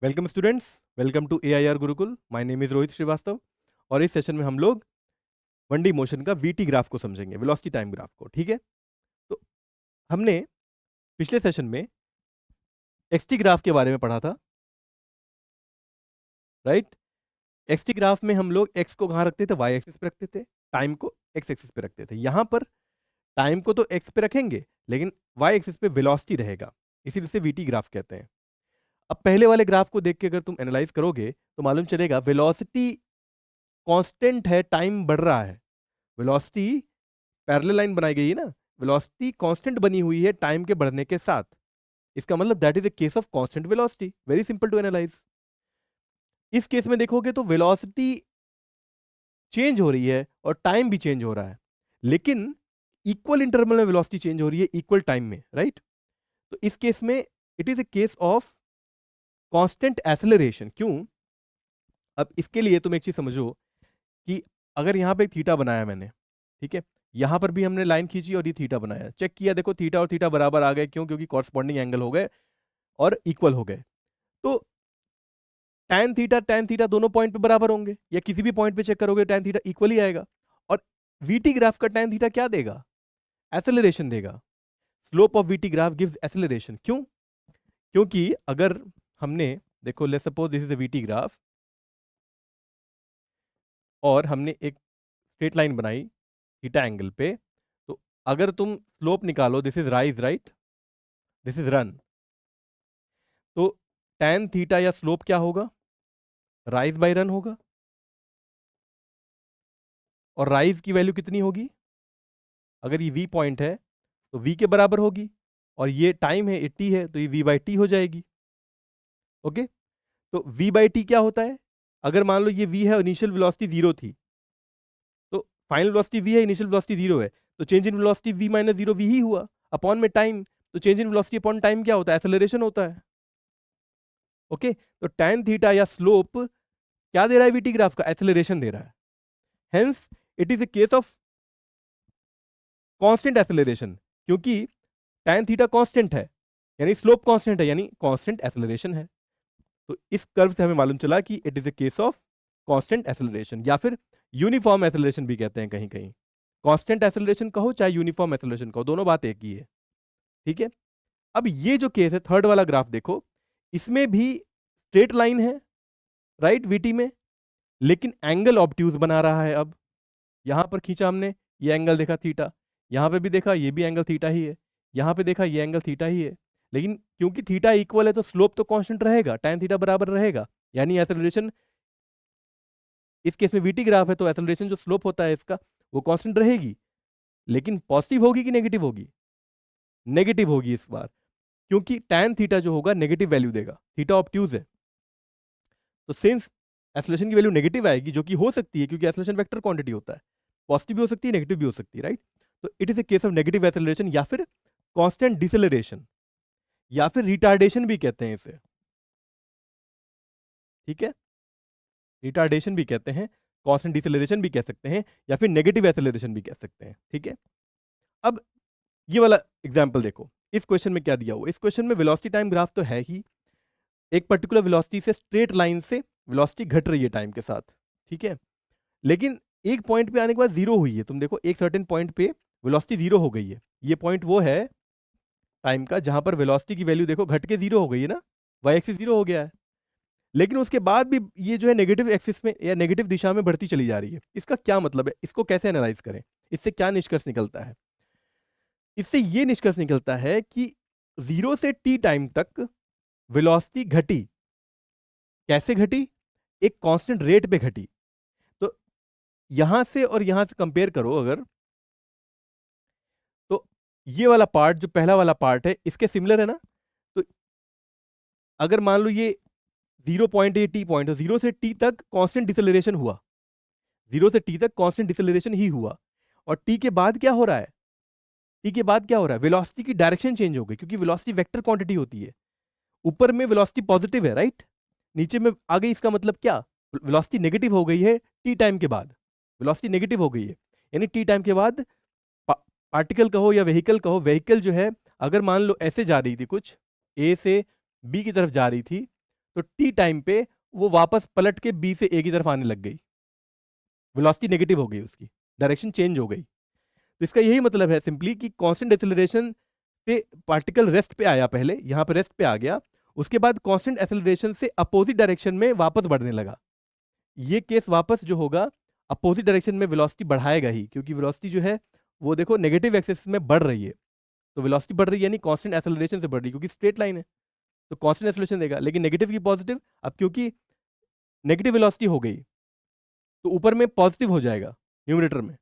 Welcome students, welcome to AIR Gurukul. My name is Rohit Srivastava और इस session में हम लोग 1D मोशन का VT ग्राफ को समझेंगे, वेलोसिटी टाइम ग्राफ को। ठीक है, तो हमने पिछले सेशन में XT ग्राफ के बारे में पढ़ा था, राइट। XT ग्राफ में हम लोग x को कहाँ रखते थे? Y एक्सिस पे रखते थे, टाइम को x एक्सिस पे रखते थे। यहां पर टाइम को तो x पे रखेंगे लेकिन y एक्सिस पे वेलोसिटी रहेगा, इसीलिए इसे VT ग्राफ कहते हैं। अब पहले वाले ग्राफ को देख के अगर तुम एनालाइज करोगे तो मालूम चलेगा वेलोसिटी कांस्टेंट है, टाइम बढ़ रहा है। वेलोसिटी पैरेलल लाइन बनाई गई है ना, वेलोसिटी कांस्टेंट बनी हुई है टाइम के बढ़ने के साथ। इसका मतलब that is a case of constant velocity, very simple to analyse. इस केस में देखोगे तो वेलोसिटी चेंज हो रही है और टाइम भी चेंज हो रहा है, लेकिन इक्वल इंटरवल में वेलोसिटी चेंज हो रही है इक्वल टाइम में, राइट। तो इस केस में it is a case of constant acceleration. क्यों? अब इसके लिए तुम एक चीज समझो कि अगर यहां पे एक थीटा बनाया मैंने, ठीक है, यहां पर भी हमने लाइन खींची और ये थीटा बनाया, चेक किया, देखो थीटा और थीटा बराबर आ गए। क्यों? क्योंकि कॉरस्पॉन्डिंग एंगल हो गए और इक्वल हो गए। तो tan थीटा दोनों पॉइंट पे बराबर होंगे, या किसी भी पॉइंट पे चेक करोगे tan थीटा इक्वल ही आएगा। और VT ग्राफ का tan थीटा क्या देगा? एक्सेलरेशन देगा। Slope of VT graph gives acceleration. क्यों? क्योंकि अगर हमने, देखो let's suppose this is a VT graph और हमने एक स्ट्रेट लाइन बनाई थीटा एंगल पे, तो अगर तुम स्लोप निकालो, this is rise, right, this is run, तो tan थीटा या स्लोप क्या होगा? राइज बाय रन होगा। और राइज की वैल्यू कितनी होगी? अगर ये V पॉइंट है तो V के बराबर होगी, और ये टाइम है, ये t है, तो ये V/t हो जाएगी। ओके, तो V/t क्या होता है? अगर मान लो ये V है और इनिशियल वेलोसिटी 0 थी, तो फाइनल वेलोसिटी V है, इनिशियल वेलोसिटी 0 है, तो change in velocity V-0 V ही हुआ अपॉन में टाइम। तो change in velocity upon time क्या होता है? एक्सेलरेशन होता है। ओके, तो tan थीटा या स्लोप क्या दे रहा है? VT ग्राफ का एक्सेलरेशन दे रहा है। Hence it is a case of constant acceleration, क्योंकि tan थीटा कांस्टेंट है यानी स्लोप कांस्टेंट है, यानी कांस्टेंट एक्सेलरेशन है। तो इस कर्व से हमें मालूम चला कि it is a case of constant acceleration, या फिर यूनिफॉर्म एक्सेलरेशन भी कहते हैं कहीं कहीं। कांस्टेंट एक्सेलरेशन कहो चाहे यूनिफॉर्म एक्सेलरेशन कहो, दोनों बात एक ही है। ठीक है, अब ये जो केस है थर्ड वाला ग्राफ देखो, इसमें भी स्ट्रेट लाइन है, राइट, VT में, लेकिन एंगल ऑब्ट्यूज बना रहा है। अब यहां पर खींचा हमने, ये एंगल देखा थीटा, यहां पे भी देखा ये भी एंगल थीटा ही है, यहां पे देखा ये एंगल थीटा ही है, लेकिन क्योंकि थीटा इक्वल है तो स्लोप तो कांस्टेंट रहेगा, tan थीटा बराबर रहेगा, यानी एक्सेलरेशन, इस केस में VT ग्राफ है तो एक्सेलरेशन जो स्लोप होता है इसका वो कांस्टेंट रहेगी। लेकिन पॉजिटिव होगी कि नेगेटिव होगी? नेगेटिव होगी इस बार, क्योंकि tan थीटा जो होगा नेगेटिव वैल्यू देगा, थीटा ऑब्ट्यूज है। तो सिंस एक्सेलरेशन की वैल्यू नेगेटिव आएगी, जो कि हो सकती है क्योंकि एक्सेलरेशन वेक्टर क्वांटिटी होता है, पॉजिटिव भी हो सकती है नेगेटिव भी हो सकती है, राइट। तो it is a case of negative acceleration, या फिर कांस्टेंट डिसेलरेशन, या फिर रिटार्डेशन भी कहते हैं इसे। ठीक है, रिटार्डेशन भी कहते हैं, कांस्टेंट डिसेलरेशन भी कह सकते हैं, या फिर नेगेटिव एक्सेलरेशन भी कह सकते हैं। ठीक है, अब ये वाला एग्जांपल देखो, इस क्वेश्चन में क्या दिया हुआ? इस क्वेश्चन में वेलोसिटी टाइम ग्राफ तो है ही, एक पर्टिकुलर वेलोसिटी से स्ट्रेट लाइन से वेलोसिटी घट रही है टाइम के साथ, ठीक है, लेकिन एक पॉइंट पे आने के बाद जीरो हुई है। तुम देखो एक सर्टेन पॉइंट पे वेलोसिटी जीरो हो गई है, ये पॉइंट वो है टाइम का जहां पर वेलोसिटी की वैल्यू देखो घट के जीरो हो गई है ना, वाई एक्सिस जीरो हो गया है, लेकिन उसके बाद भी ये जो है नेगेटिव एक्सिस में या नेगेटिव दिशा में बढ़ती चली जा रही है। इसका क्या मतलब है? इसको कैसे एनालाइज करें? इससे क्या निष्कर्ष निकलता है? इससे ये निष्कर्ष निकलता है कि 0 से t टाइम तक वेलोसिटी घटी। कैसे घटी? एक कांस्टेंट रेट पे घटी। तो यहां से और यहां से कंपेयर करो अगर, तो ये वाला पार्ट जो पहला वाला पार्ट है इसके सिमिलर है ना। तो अगर मान लो ये 0 पॉइंट, ये टी पॉइंट, 0 से टी तक कांस्टेंट डिसेलरेशन हुआ, 0 से टी तक कांस्टेंट डिसेलरेशन ही हुआ, और टी के बाद क्या हो रहा है? टी के बाद क्या हो रहा है? वेलोसिटी की डायरेक्शन चेंज हो गई, क्योंकि वेलोसिटी वेक्टर क्वांटिटी होती है। ऊपर में वेलोसिटी पॉजिटिव है, राइट, नीचे में आ गई, इसका मतलब क्या? वेलोसिटी नेगेटिव हो गई है टी टाइम के बाद, वेलोसिटी नेगेटिव हो गई है, यानी टी टाइम के बाद पार्टिकल कहो या व्हीकल कहो, व्हीकल जो है अगर मान लो ऐसे जा रही थी, कुछ ए से बी की तरफ जा रही थी, तो टी टाइम पे वो वापस पलट के बी से ए की तरफ आने लग गई, वेलोसिटी नेगेटिव हो गई, उसकी डायरेक्शन चेंज हो गई। तो इसका यही मतलब है सिंपली कि कांस्टेंट एक्सेलरेशन से पार्टिकल रेस्ट पे आया, पहले यहां पे रेस्ट पे आ गया, उसके बाद कांस्टेंट एक्सेलरेशन से अपोजिट डायरेक्शन में वापस बढ़ने लगा। ये केस वापस जो होगा अपोजिट डायरेक्शन में वेलोसिटी बढ़ाएगा ही, क्योंकि वेलोसिटी जो है वो देखो नेगेटिव एक्सिस में बढ़ रही है, तो वेलोसिटी बढ़ रही है यानी कांस्टेंट एक्सेलरेशन से बढ़ रही है, क्योंकि स्ट्रेट लाइन है तो कांस्टेंट एक्सेलरेशन देगा। लेकिन नेगेटिव की पॉजिटिव, अब क्योंकि नेगेटिव वेलोसिटी हो गई तो ऊपर में पॉजिटिव हो जाएगा न्यूमरेटर में,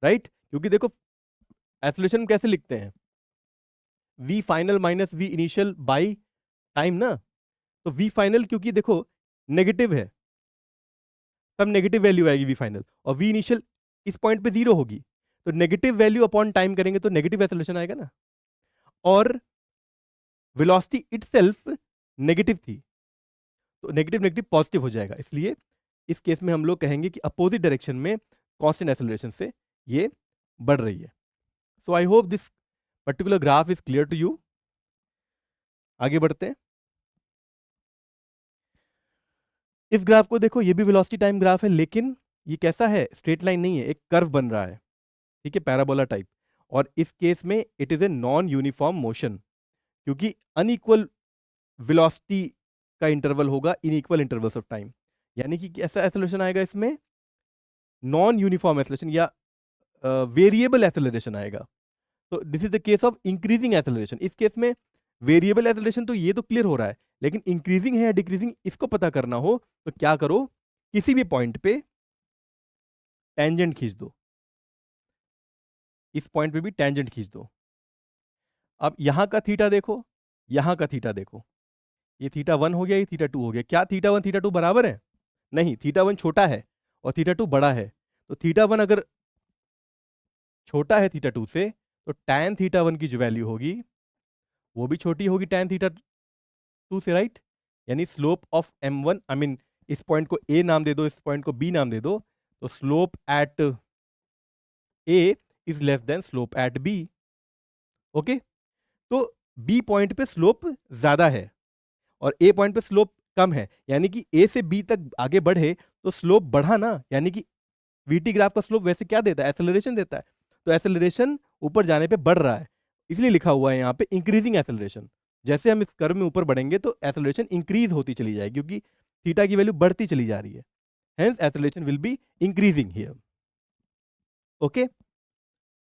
राइट? क्योंकि देखो एक्सेलरेशन कैसे लिखते हैं, v final minus v initial by time ना। तो वी फाइनल क्योंकि देखो नेगेटिव है, तब नेगेटिव वैल्यू आएगी वी फाइनल, और वी इनिशियल इस पॉइंट पे जीरो होगी, तो नेगेटिव वैल्यू अपॉन टाइम करेंगे तो नेगेटिव एक्सेलरेशन आएगा ना। और वेलोसिटी इटसेल्फ नेगेटिव थी, तो नेगेटिव नेगेटिव पॉजिटिव हो जाएगा, इसलिए इस केस में हम लोग कहेंगे कि अपोजिट डायरेक्शन में कांस्टेंट एक्सेलरेशन से ये बढ़ रही है। So I hope this particular graph is clear to you. आगे बढ़ते हैं। इस ग्राफ को देखो, ये भी वेलोसिटी टाइम ग्राफ है, लेकिन ये कैसा है, स्ट्रेट लाइन नहीं है, एक कर्व बन रहा है, ठीक है, पैराबोला टाइप। और इस केस में it is a non uniform motion, क्योंकि अनइक्वल वेलोसिटी का इंटरवल होगा in equal intervals of time, यानी कि कैसा एक्सेलरेशन आएगा इसमें, नॉन यूनिफॉर्म एक्सेलरेशन या वेरिएबल एक्सेलरेशन आएगा। तो this is the case of increasing acceleration. इस केस में वेरिएबल एक्सेलरेशन तो ये तो क्लियर हो रहा है, लेकिन इंक्रीजिंग है या डिक्रीजिंग इसको पता करना हो तो क्या करो, किसी भी पॉइंट पे टेंजेंट खींच दो, इस पॉइंट पे भी टेंजेंट खींच दो। अब यहां का थीटा देखो, यहां का थीटा देखो, ये थीटा 1 हो गया, ये थीटा 2 हो गया। क्या थीटा 1 थीटा 2 बराबर है? नहीं, थीटा 1 छोटा है और थीटा 2 बड़ा है। तो थीटा 1 अगर छोटा है थीटा 2 से, तो tan थीटा 1 की जो वैल्यू होगी वो भी छोटी होगी tan थीटा 2 से, राइट? यानी slope of m1, I mean इस पॉइंट को a नाम दे दो, इस पॉइंट को b नाम दे दो, तो slope eight a is less than slope eight b। Okay, तो b पॉइंट पे स्लोप ज्यादा है और a पॉइंट पे स्लोप कम है, यानी कि a से b तक आगे बढ़े तो स्लोप बढ़ा ना, यानी कि वीटी ग्राफ का स्लोप वैसे क्या देता है, एक्सेलरेशन देता है। तो एक्सेलरेशन ऊपर जाने पे बढ़ रहा है, इसलिए लिखा हुआ है यहाँ पे इंक्रीजिंग एक्सेलरेशन। जैसे हम इस कर्व में ऊपर बढ़ेंगे तो एक्सेलरेशन इंक्रीज होती चली जाएगी, क्योंकि थीटा की वैल्यू बढ़ती चली जा रही है, hence acceleration will be increasing here. Okay,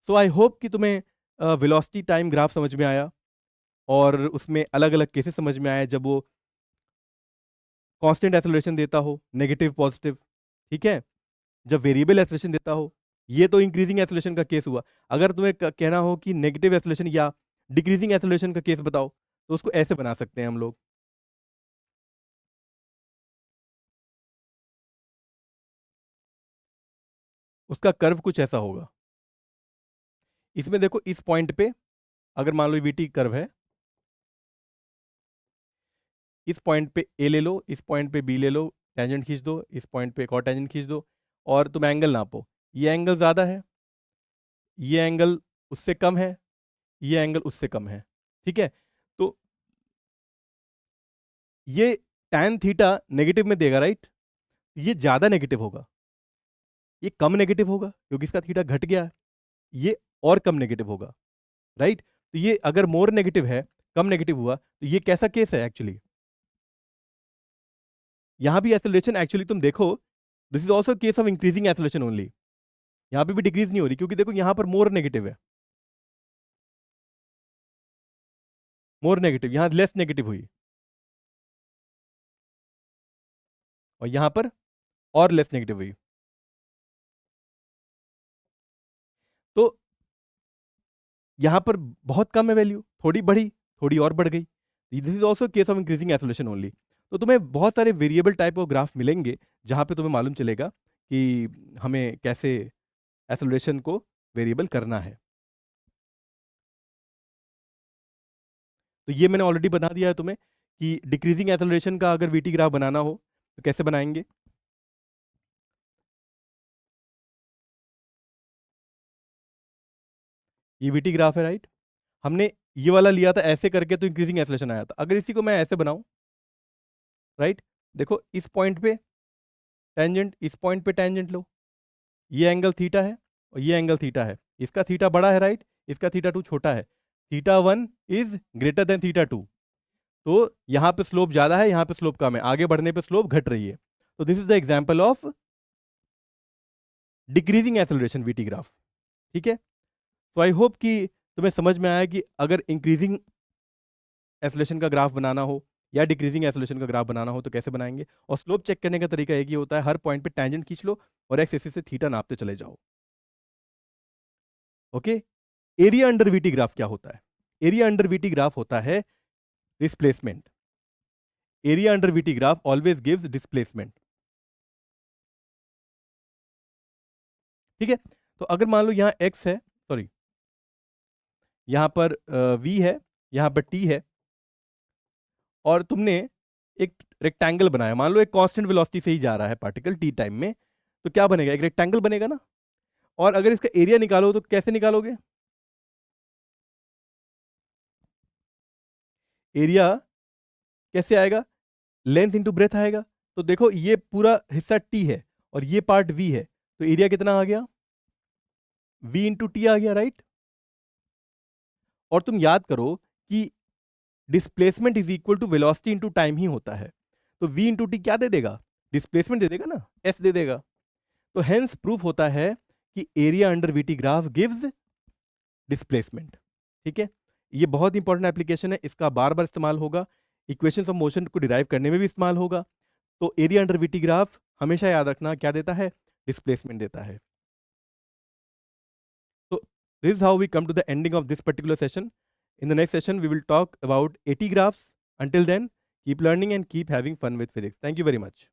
so I hope कि तुम्हें वेलोसिटी टाइम ग्राफ समझ में आया और उसमें अलग अलग केसेस समझ में आया जब वो कांस्टेंट एक्सेलरेशन देता हो, नेगेटिव पॉजिटिव, ठीक है, जब वेरिएबल एक्सेलरेशन देता हो। ये तो इंक्रीजिंग एक्सेलरेशन का केस हुआ। अगर तुम्हें कहना हो कि नेगेटिव एक्सेलरेशन या डिक्रीजिंग एक्सेलरेशन का केस बताओ, तो उसको ऐसे बना सकते हैं हम लोग। उसका कर्व कुछ ऐसा होगा। इसमें देखो, इस पॉइंट पे अगर मान लो वीटी कर्व है, इस पॉइंट पे ए ले लो, इस पॉइंट पे बी ले लो, टेंजेंट खींच दो, इस पॉइंट पे एक और टेंजेंट खींच दो, और तुम एंगल नापो। ये एंगल ज्यादा है, ये एंगल उससे कम है, ये एंगल उससे कम है, ठीक है। तो ये tan थीटा नेगेटिव में देगा, राइट? ये ज्यादा नेगेटिव होगा, ये कम नेगेटिव होगा क्योंकि इसका थीटा घट गया है, ये और कम नेगेटिव होगा, राइट? तो ये अगर मोर नेगेटिव है, कम नेगेटिव हुआ, तो ये कैसा केस है एक्चुअली? यहां भी एक्सेलरेशन एक्चुअली तुम देखो, this is also case of increasing acceleration only. यहां पे भी डिक्रीज नहीं हो रही, क्योंकि देखो यहां पर मोर नेगेटिव है, मोर नेगेटिव, यहां लेस नेगेटिव हुई, और यहां पर और लेस नेगेटिव हुई। तो यहां पर बहुत कम है वैल्यू, थोड़ी बढ़ी, थोड़ी और बढ़ गई। This is also case of increasing acceleration only. तो तुम्हें बहुत सारे वेरिएबल टाइप ऑफ ग्राफ मिलेंगे जहां पे तुम्हें मालूम चलेगा कि हमें कैसे एक्सेलरेशन को वेरिएबल करना है। तो ये मैंने ऑलरेडी बता दिया है तुम्हें कि डिक्रीजिंग एक्सेलरेशन का अगर वीटी ग्राफ बनाना हो तो कैसे बनाएंगे। ये वीटी ग्राफ है, राइट? हमने ये वाला लिया था ऐसे करके, तो इंक्रीजिंग एक्सेलरेशन आया था। अगर इसी को मैं ऐसे बनाऊं राइट। देखो इस पॉइंट पे टेंजेंट, इस पॉइंट पे टेंजेंट लो, ये एंगल थीटा है और ये एंगल थीटा है, इसका थीटा बड़ा है राइट, इसका थीटा 2 छोटा है, theta 1 is greater than theta 2, तो यहां पे स्लोप ज्यादा है, यहां पे स्लोप कम है, आगे बढ़ने पे स्लोप घट रही है। तो this is the example of decreasing acceleration VT graph. ठीक है, तो आई होप कि तुम्हें समझ में आया कि अगर इंक्रीजिंग एक्सेलरेशन का ग्राफ बनाना हो या डिक्रीजिंग एक्सेलरेशन का ग्राफ बनाना हो तो कैसे बनाएंगे। और स्लोप चेक करने का तरीका एक ही होता है, हर पॉइंट पे टेंजेंट खींच लो और एक्स एक्सिस से थीटा नापते चले जाओ। Okay, area under VT graph क्या होता है? एरिया अंडर वीटी ग्राफ होता है displacement. Area under VT graph always gives displacement. ठीक है, तो अगर मान लो यहाँ x है, सॉरी यहाँ पर v है, यहाँ पर t है, और तुमने एक रेक्टेंगल बनाया, मान लो एक कांस्टेंट वेलोसिटी से ही जा रहा है पार्टिकल t टाइम में, तो क्या बनेगा? एक रेक्टेंगल बनेगा ना। और अगर इसका एरिया निकालो तो कैसे निकालोगे? एरिया कैसे आएगा? लेंथ इंटू ब्रेथ आएगा। तो देखो ये पूरा हिस्सा t है और ये पार्ट v है, तो एरिया कितना आ गया? v इंटू टी आ गया, राइट। और तुम याद करो कि displacement is equal to velocity into time ही होता है, तो v इंटू टी क्या दे देगा? डिस्प्लेसमेंट दे देगा ना, s दे देगा। तो हेंस प्रूफ होता है कि area under VT graph gives displacement. ठीक है, ये बहुत इंपॉर्टेंट एप्लीकेशन है, इसका बार बार इस्तेमाल होगा, इक्वेशंस ऑफ मोशन को डिराइव करने में भी इस्तेमाल होगा। तो एरिया अंडर वीटी ग्राफ हमेशा याद रखना क्या देता है? डिस्प्लेसमेंट देता है। तो this is how we come to the ending of this particular session. In the next session, we will talk about AT graphs. Until then, keep learning and keep having fun with physics. Thank you very much.